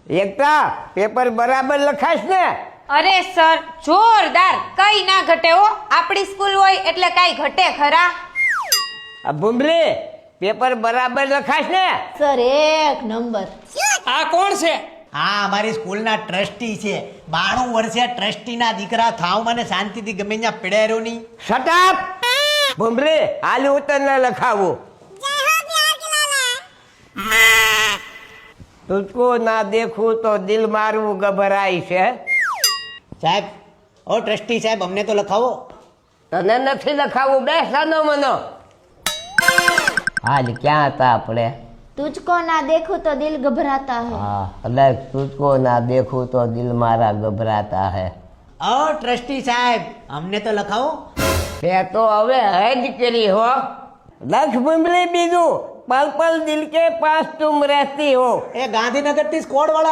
એકતા paper બરાબર લખાશ ને? અરે સર જોરદાર, કઈ ના ઘટે હો. આપણી સ્કૂલ હોય એટલે કઈ ઘટે ખરા? આ ભૂમરી પેપર બરાબર લખાશ ને? સર એક નંબર. આ કોણ છે? હા, અમારી સ્કૂલના ટ્રસ્ટી છે. 92 વર્ષે ટ્રસ્ટીના દીકરા થાવ મને શાંતિથી ગમે ત્યાં પીડાયો નહીં. શટ અપ ભૂમરી, હાલ ઉતરને લખાવું. તુझको ના દેખું તો દિલ મારું ગભરાય છે. સાહેબ, ઓ ટ્રસ્ટી સાહેબ, અમને તો લખાવો. તને નથી લખાવું, બેસાનો મનો. હાલ ક્યાં હતા આપણે? તુझको ना देखूं तो दिल घबराता है. હા, એટલે તુझको ના દેખું તો દિલ મારા ગભરાતા હે. ઓ ટ્રસ્ટી સાહેબ, અમને તો લખાવો. તે તો હવે હજ કરી હો. લખ ભૂમરી બીજું, પલ પલ દિલ કે પાસ તુમ રહેતી હો. એ ગાંધીનગર થી સ્કોડ વાળા